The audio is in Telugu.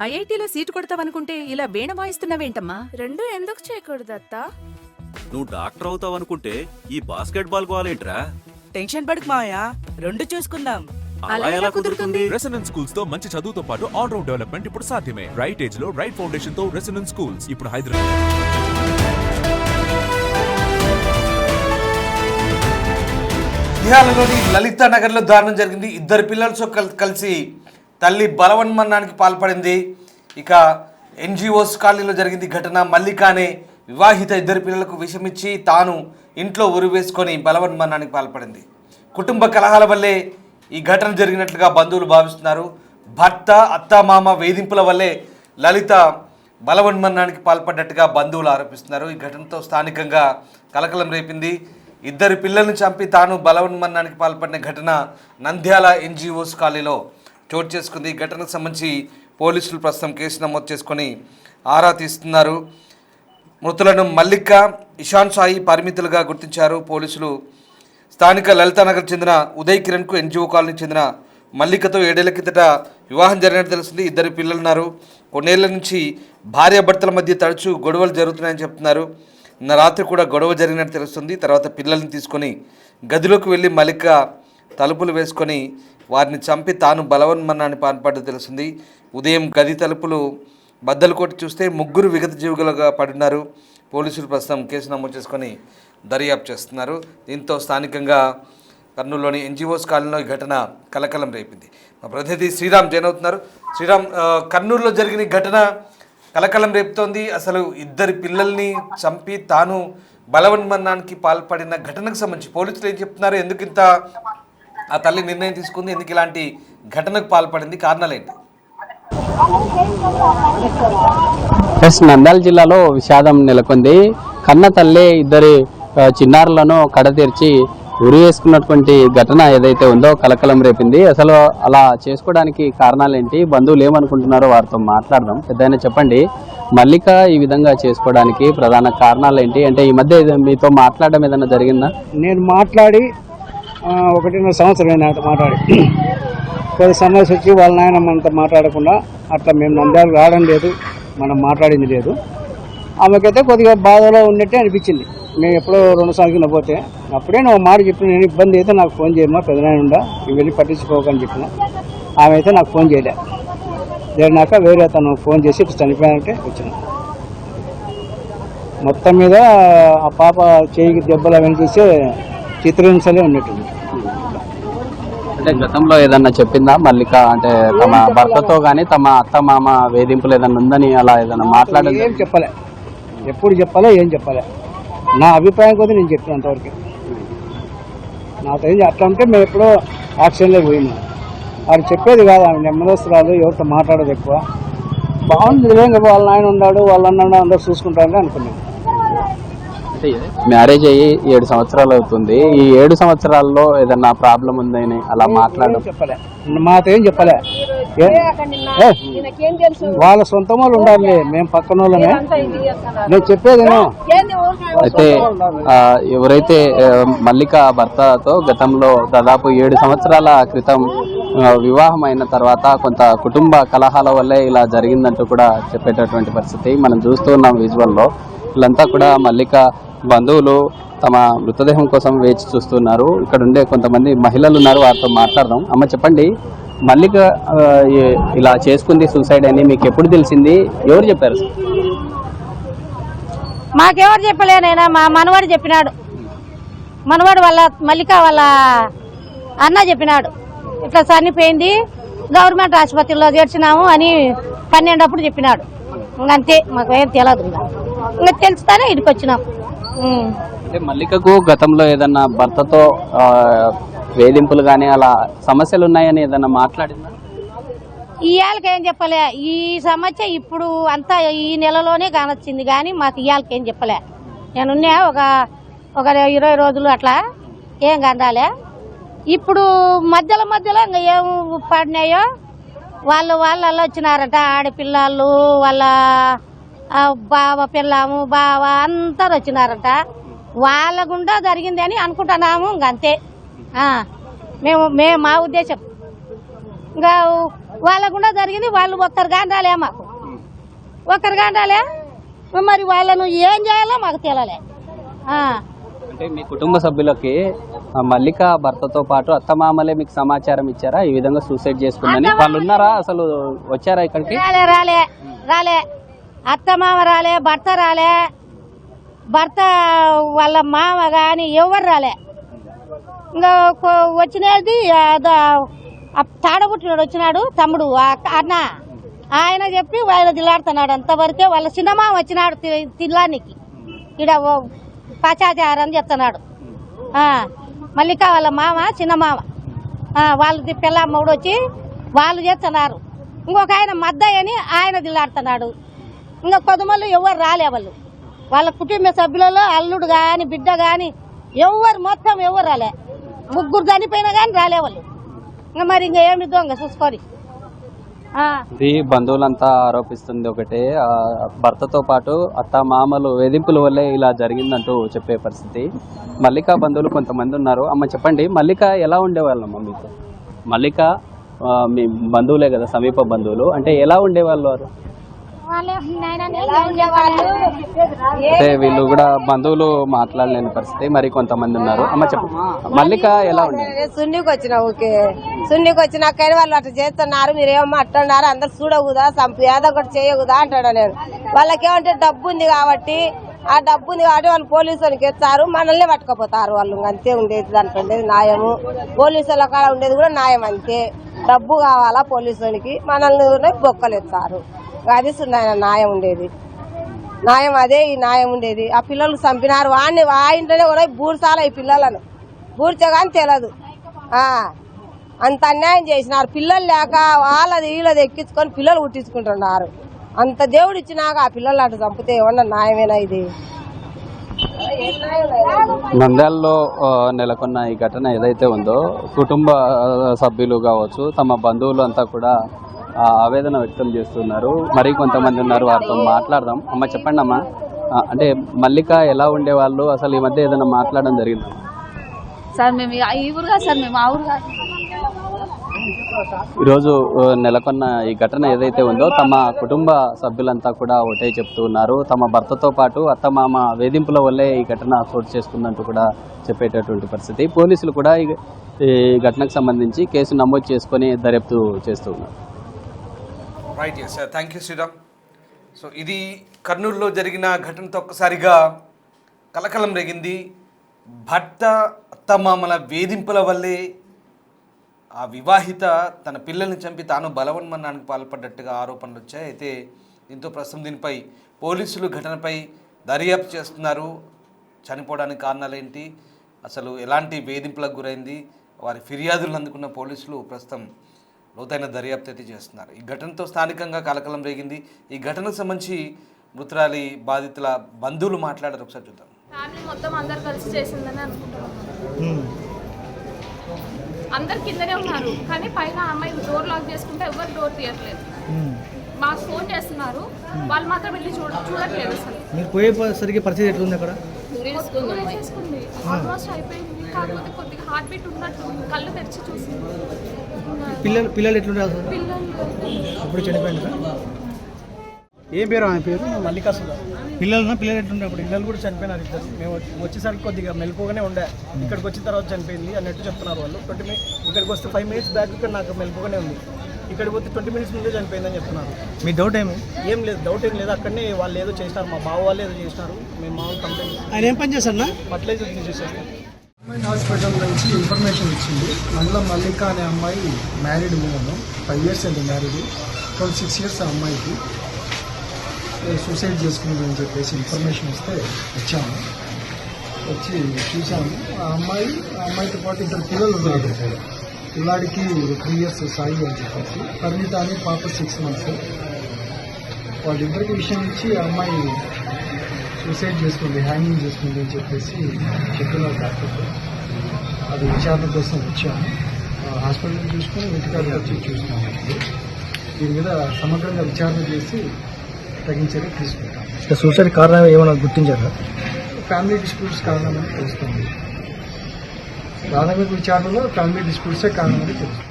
ఐఐటీలో సీటు కొడతావనుకుంటే ఇలా వీణ వాయిస్తున్నావేంటమ్మా? రెండు ఎందుకు చేయకూడదు అత్త? నువ్వు డాక్టర్ అవుతావు అనుకుంటే ఈ బాస్కెట్ బాల్ గోలేంట్రా? టెన్షన్ పడకు మావయ్య, రెండు చూసుకుందాం. అలా ఎలా కుదురుతుంది? రెసిడెన్స్ స్కూల్స్ తో మంచి చదువుతో పాటు ఆల్ రౌండ్ డెవలప్మెంట్ ఇప్పుడు సాధ్యమే. రైట్ ఏజ్ లో రైట్ ఫౌండేషన్ తో రెసిడెన్స్ స్కూల్స్ ఇప్పుడు హైదరాబాద్. బిహార్లోని లలితా నగర్లో దారుణం జరిగింది. ఇద్దరు పిల్లలతో కలిసి తల్లి బలవన్మరణానికి పాల్పడింది. ఇక ఎన్జిఓస్ కాలనీలో జరిగింది ఘటన. మల్లిక అనే వివాహిత ఇద్దరు పిల్లలకు విషమిచ్చి తాను ఇంట్లో ఉరివేసుకొని బలవన్మరణానికి పాల్పడింది. కుటుంబ కలహాల వల్లే ఈ ఘటన జరిగినట్లుగా బంధువులు భావిస్తున్నారు. భర్త అత్తామామ వేధింపుల వల్లే లలిత బలవన్మరణానికి పాల్పడ్డట్టుగా బంధువులు ఆరోపిస్తున్నారు. ఈ ఘటనతో స్థానికంగా కలకలం రేపింది. ఇద్దరు పిల్లల్ని చంపి తాను బలవన్మరణానికి పాల్పడిన ఘటన నంద్యాల ఎన్జిఓస్ కాలనీలో చోటు చేసుకుంది. ఈ ఘటనకు సంబంధించి పోలీసులు ప్రస్తుతం కేసు నమోదు చేసుకొని ఆరా తీస్తున్నారు. మృతులను మల్లిక, ఇషాన్ సాయి పరిమితులుగా గుర్తించారు పోలీసులు. స్థానిక లలితానగర్ చెందిన ఉదయ్ కిరణ్కు ఎన్జిఓ కాలనీకి చెందిన మల్లికతో 7 ఏళ్ల కిందట వివాహం జరిగినట్టు తెలిసింది. ఇద్దరు పిల్లలున్నారు. కొన్నేళ్ల నుంచి భార్యాభర్తల మధ్య తరచూ గొడవలు జరుగుతున్నాయని చెప్తున్నారు. నిన్న రాత్రి కూడా గొడవ జరిగినట్టు తెలుస్తుంది. తర్వాత పిల్లల్ని తీసుకొని గదిలోకి వెళ్ళి మల్లిక తలుపులు వేసుకొని వారిని చంపి తాను బలవన్మరణాన్ని పాల్పడ్డది తెలుస్తుంది. ఉదయం గది తలుపులు బద్దలు కొట్టి చూస్తే ముగ్గురు విగత జీవులుగా పడున్నారు. పోలీసులు ప్రస్తుతం కేసు నమోదు చేసుకొని దర్యాప్తు చేస్తున్నారు. దీంతో స్థానికంగా కర్నూలులోని ఎన్జిఓస్ కాలనీలో ఈ ఘటన కలకలం రేపింది. మా ప్రతినిధి శ్రీరామ్ జైన్ అవుతున్నారు. శ్రీరామ్, కర్నూలులో జరిగిన ఘటన కలకలం రేపుతోంది. అసలు ఇద్దరి పిల్లల్ని చంపి తాను బలవన్మరణానికి పాల్పడిన ఘటనకు సంబంధించి పోలీసులు ఏం చెప్తున్నారు? ఎందుకు ఇంత ఆ తల్లి నిర్ణయం తీసుకుంది? ఎందుకు ఇలాంటి ఘటనకు పాల్పడింది? కారణాలు ఏంటి? నంద్యాల జిల్లాలో విషాదం నెలకొంది. కన్న తల్లి ఇద్దరి చిన్నారులను కడతీర్చి ఉరి వేసుకున్నటువంటి ఘటన ఏదైతే ఉందో కలకలం రేపింది. అసలు అలా చేసుకోవడానికి కారణాలు ఏంటి, బంధువులు ఏమనుకుంటున్నారో వారితో మాట్లాడదాం. పెద్దయినా చెప్పండి, మల్లిక ఈ విధంగా చేసుకోవడానికి ప్రధాన కారణాలు ఏంటి? అంటే ఈ మధ్య మీతో మాట్లాడడం ఏదైనా జరిగిందా? నేను మాట్లాడి 1.5 సంవత్సరం మాట్లాడి కొద్ది సమస్య వచ్చి వాళ్ళ నాయన మనతో మాట్లాడకుండా అట్లా మేము నంద్యాలకు రావడం లేదు, మనం మాట్లాడింది లేదు. ఆమెకైతే కొద్దిగా బాధలో ఉన్నట్టే అనిపించింది. మేము ఎప్పుడో 2 సంవత్సరాలు పోతే అప్పుడే నువ్వు మాట చెప్పిన, నేను ఇబ్బంది అయితే నాకు ఫోన్ చేయమ్మా, పెద్దనాయన ఉండా, ఇవి వెళ్ళి పట్టించుకోకని చెప్పిన. ఆమె అయితే నాకు ఫోన్ చేయలే. జరిగినాక వేరే తను ఫోన్ చేసి ఇప్పుడు చనిపోయానంటే వచ్చిన. మొత్తం మీద ఆ పాప చేయికి దెబ్బలు అవన్నీ చూస్తే చిత్రహింసలే ఉన్నట్టుంది. అంటే గతంలో ఏదన్నా చెప్పిందా మల్లిక? అంటే తమ భర్తతో కానీ తమ అత్త మామ వేధింపులు ఏదన్నా ఉందని అలా ఏదన్నా మాట్లాడాలి? ఏం చెప్పలే, ఎప్పుడు చెప్పలే, ఏం చెప్పలే. నా అభిప్రాయం కొద్ది నేను చెప్పిన అంతవరకు. నాతో ఏం అట్లా ఉంటే మేము ఎప్పుడో యాక్షన్లో పోయినాం. వాడు చెప్పేది కాదు, ఆమె నెమ్మదస్తురాలు, ఎవరితో మాట్లాడదు ఎక్కువ. బాగుంది, ఇంకా వాళ్ళ ఆయన ఉన్నాడు, వాళ్ళ అన్నాడు, అందరూ చూసుకుంటారని అనుకున్నాను. మ్యారేజ్ అయ్యి 7 సంవత్సరాలు అవుతుంది. ఈ 7 సంవత్సరాల్లో ఏదన్నా ప్రాబ్లం ఉందని అలా మాట్లాడడం చెప్పలే, మాతో ఏం చెప్పలే. వాళ్ళ సొంత వాళ్ళు ఉండాలి, మేము పక్కన వాళ్ళమే. నేను చెప్పేదేమో. అయితే ఎవరైతే మల్లిక భర్తతో గతంలో దాదాపు 7 సంవత్సరాల క్రితం వివాహం అయిన తర్వాత కొంత కుటుంబ కలహాల వల్లే ఇలా జరిగిందంటూ కూడా చెప్పేటటువంటి పరిస్థితి మనం చూస్తూ ఉన్నాం విజువల్లో. వీళ్ళంతా కూడా మల్లిక బంధువులు తమ మృతదేహం కోసం వేచి చూస్తున్నారు. ఇక్కడ ఉండే కొంతమంది మహిళలు ఉన్నారు, వారితో మాట్లాడదాం. అమ్మ చెప్పండి, మల్లిక ఇలా చేసుకుంది సూసైడ్ అని మీకు ఎప్పుడు తెలిసింది? ఎవరు చెప్పారు? మాకెవరు చెప్పలేనైనా మా మనవాడు చెప్పినాడు. మనవాడు వాళ్ళ మల్లిక వాళ్ళ అన్న చెప్పినాడు, ఇట్లా చనిపోయింది, గవర్నమెంట్ ఆసుపత్రిలో చేర్చినాము అని 12 అప్పుడు చెప్పినాడు. ఇంకంతే, మాకు ఏం తెలియదు. ఇంకా తెలుస్తానే ఇక్కడికి వచ్చినాం. అంటే మల్లికకు గతంలో ఏదన్నా భర్తతో వేధింపులు కానీ అలా సమస్యలు ఉన్నాయని ఏదన్నా మాట్లాడిందా? ఇవాళకి ఏం చెప్పలే. ఈ సమస్య ఇప్పుడు అంతా ఈ నెలలోనే కానొచ్చింది, కానీ మాకు ఇవాళకి ఏం చెప్పలే. నేనున్నా ఒక 20 రోజులు అట్లా ఏం కనరాలే. ఇప్పుడు మధ్యలో ఇంకా ఏం పడినాయో వాళ్ళు వచ్చినారట. ఆడపిల్లలు వాళ్ళ బావ పిల్లము బావ అందరు వచ్చినారట. వాళ్ళ గుండా జరిగింది అని అనుకుంటున్నాము. ఇంకంతే, మేము మా ఉద్దేశం. ఇంకా వాళ్ళకు కూడా జరిగింది. వాళ్ళు ఒక్కరు కానీ రాలే, మాకు ఒక్కరు కానీ రాలే. మరి వాళ్ళను ఏం చేయాలో మాకు తెలియలే. అంటే మీ కుటుంబ సభ్యులకి మల్లిక భర్తతో పాటు అత్తమామలే మీకు సమాచారం ఇచ్చారా ఈ విధంగా సూసైడ్ చేసుకుందని? వాళ్ళు ఉన్నారా, అసలు వచ్చారా ఇక్కడికి? రాలే రాలే రాలే, అత్త మామ రాలే, భర్త రాలే, భర్త వాళ్ళ మామ కానీ ఎవరు రాలే. ఇంకా వచ్చినది తాడబుట్టినాడు, వచ్చినాడు తమ్ముడు అన్న, ఆయన చెప్పి వాళ్ళు దిల్లాడుతున్నాడు. అంతవరకే వాళ్ళ చిన్నమామ వచ్చినాడు తిల్లానికి, ఇక్కడ పచాచారం చెప్తున్నాడు. మల్లిక వాళ్ళ మామ చిన్నమామ, వాళ్ళది పిల్లమ్మ కూడా వచ్చి వాళ్ళు చేస్తున్నారు. ఇంకొక ఆయన మద్దయ్య అని ఆయన దిల్లాడుతున్నాడు. ఇంకా కొద్దిమంది ఎవరు రాలే. వాళ్ళ కుటుంబ సభ్యులలో అల్లుడు కానీ బిడ్డ కానీ ఎవరు మొత్తం ఎవరు రాలే. ముగ్గురు చనిపోయినా కానీ రాలే వాళ్ళు. ఇంకా మరి ఇంకా ఏమి దొంగ చూసుకొని. ఇది బంధువులంతా ఆరోపిస్తుంది ఒకటే, భర్తతో పాటు అత్త మామలు వేధింపుల వల్లే ఇలా జరిగిందంటూ చెప్పే పరిస్థితి. మల్లిక బంధువులు కొంతమంది ఉన్నారు. అమ్మ చెప్పండి, మల్లిక ఎలా ఉండేవాళ్ళమ్మ మీతో? మల్లిక మీ బంధువులే కదా, సమీప బంధువులు, అంటే ఎలా ఉండేవాళ్ళు వారు? అంటే వీళ్ళు కూడా బంధువులు మాట్లాడలేని పరిస్థితి. మరి కొంతమంది ఉన్నారు. అమ్మ చెప్పండి, మల్లిక ఎలా ఉండేది? సున్నికి వచ్చిన ఓకే, సున్నికి వచ్చినాక వాళ్ళు అట్లా చేస్తున్నారు, మీరేమో అట్టున్నారు, అందరు చూడకూదా, ఏదో ఒకటి చేయకూదా అంటాడు. నేను వాళ్ళకేమంటే డబ్బు ఉంది కాబట్టి, ఆ డబ్బు ఉంది కాబట్టి వాళ్ళు పోలీసు వాళ్ళకి ఎత్తారు, మనల్ని పట్టుకపోతారు. వాళ్ళు అంతే ఉండేది, దాంట్లో ఉండేది న్యాయము. పోలీసు వాళ్ళ కాడ ఉండేది కూడా న్యాయం అంతే. డబ్బు కావాలా పోలీసు వాళ్ళకి, మనల్ని బొక్కలు ఎత్తారు. అది న్యాయం ఉండేది, న్యాయం అదే ఈ న్యాయం ఉండేది. ఆ పిల్లలు చంపినారు, వాడిని ఆ ఇంట్లోనే కూడా బూడ్చాలి. ఈ పిల్లలను బూడ్చగాని తెలియదు, అంత అన్యాయం చేసినారు. పిల్లలు లేక వాళ్ళది వీళ్ళది ఎక్కించుకొని పిల్లలు పుట్టించుకుంటున్నారు. అంత దేవుడు ఇచ్చినాక ఆ పిల్లలు అటు చంపితే ఏమన్నా న్యాయమేనా ఇది? నంద్యాలలో నెలకొన్న ఈ ఘటన ఏదైతే ఉందో, కుటుంబ సభ్యులు కావచ్చు, తమ బంధువులు అంతా కూడా ఆవేదన వ్యక్తం చేస్తున్నారు. మరి కొంతమంది ఉన్నారు, వారితో మాట్లాడదాం. అమ్మ చెప్పండి అమ్మా, అంటే మల్లిక ఎలా ఉండేవాళ్ళు, అసలు ఈ మధ్య ఏదైనా మాట్లాడడం జరిగింది? సార్ మేము ఈ ఊరు కాదు సార్, మేము ఆ ఊరు కాదు. ఈరోజు నెలకొన్న ఈ ఘటన ఏదైతే ఉందో, తమ కుటుంబ సభ్యులంతా కూడా ఒకటే చెప్తూ ఉన్నారు. తమ భర్తతో పాటు అత్తమామ వేధింపుల వల్లే ఈ ఘటన చోటు చేసుకుందంటూ కూడా చెప్పేటటువంటి పరిస్థితి. పోలీసులు కూడా ఈ ఘటనకు సంబంధించి కేసు నమోదు చేసుకొని దర్యాప్తు చేస్తూ ఉన్నారు. Right, yes sir, thank you Shriram. So ఇది కర్నూలులో జరిగిన ఘటనతో ఒక్కసారిగా కలకలం రేగింది. భర్త అత్తమామల వేధింపుల వల్లే ఆ వివాహిత తన పిల్లల్ని చంపి తాను బలవన్మరణానికి పాల్పడ్డట్టుగా ఆరోపణలు వచ్చాయి. అయితే దీంతో ప్రస్తుతం దీనిపై పోలీసులు ఘటనపై దర్యాప్తు చేస్తున్నారు. చనిపోవడానికి కారణాలు ఏంటి, అసలు ఎలాంటి వేధింపులకు గురైంది, వారి ఫిర్యాదులను అందుకున్న పోలీసులు ప్రస్తుతం లోతైన దర్యాప్తు అయితే చేస్తున్నారు. ఈ ఘటనతో స్థానికంగా కలకలం రేగింది. ఈ ఘటనకు సంబంధించి మృతురాలి బాధితుల బంధువులు మాట్లాడారు, ఒకసారి చూద్దాం. ఫ్యామిలీ మొత్తం అందరు కలిసి చేసిందని అనుకుంటున్నాను. అందరు కిందనే ఉన్నారు, కానీ పైన అమ్మాయి డోర్ లాక్ చేసుకుంటే ఎవరు డోర్ తీయట్లేదు. మాకు ఫోన్ చేస్తున్నారు, వాళ్ళు మాత్రం వెళ్ళి చూడట్లేదు. అసలు మీరు పోయేసరికి పరిస్థితి ఎట్లుంది అక్కడ? చేసుకుంది, ఆల్మోస్ట్ అయిపోయింది. కాకపోతే కొద్దిగా హార్ట్ బీట్ ఉన్నట్టు కళ్ళు తెరిచి చూసింది. పిల్లలు ఎట్లుంటారు? పిల్లలు చనిపోయింది. ఏ పేరు ఆమె పేరు? మల్లికా సుధా. పిల్లలు ఎట్లుండే? అప్పుడు పిల్లలు కూడా చనిపోయినారు ఇద్దరు. మేము వచ్చేసరికి కొద్దిగా మెలుపుగానే ఉండే, ఇక్కడికి వచ్చిన తర్వాత చనిపోయింది అన్నట్టు చెప్తున్నారు వాళ్ళు. ఇక్కడికి వస్తే 5 minutes బ్యాక్ ఇక్కడ నాకు మెలుపుగానే ఉంది, ఇక్కడికి పోతే 20 minutes ముందే చనిపోయిందని చెప్తున్నారు. మీ డౌట్ ఏం లేదు, డౌట్ ఏం లేదు. అక్కడనే వాళ్ళు ఏదో చేసినారు, మా బావ వాళ్ళు ఏదో చేసినారు. మేము మామూలు కంప్లైంట్. ఆయన ఏం పని చేశారు? ఫర్టిలైజర్ తీసేసారు. హాస్పిటల్ నుంచి ఇన్ఫర్మేషన్ ఇచ్చింది. అందులో మల్లిక అనే అమ్మాయి మ్యారీడ్ ఉమెన్, 5 years అండి మ్యారీడ్. 26 years ఆ అమ్మాయికి. సూసైడ్ చేసుకుంది అని చెప్పేసి ఇన్ఫర్మేషన్ వస్తే వచ్చాము, వచ్చి చూసాము. ఆ అమ్మాయితో పాటు 2 పిల్లలు ఉన్నారు. పిల్లాడికి 3 years సాయి అని చెప్పేసి, పరిమిత అని పాప 6 months. వాళ్ళిద్దరికి విషయం ఇచ్చి ఆ అమ్మాయి సూసైడ్ చేసుకుంది, హ్యాంగింగ్ చేసుకుంది అని చెప్పేసి చెప్తున్నారు డాక్టర్. అది విచారణ కోసం వచ్చాము. హాస్పిటల్ చూసుకొని ఇంటికాడికి వచ్చి చూస్తున్నాము. దీని మీద సమగ్రంగా విచారణ చేసి తగిన చర్య తీసుకుంటాం. సూసైడ్ కారణం ఏమైనా గుర్తించారా? ఫ్యామిలీ డిస్ప్యూట్స్ కారణమని తెలుస్తుంది. ప్రాథమిక విచారణలో ఫ్యామిలీ డిస్ప్యూట్సే కారణమని తెలుస్తుంది.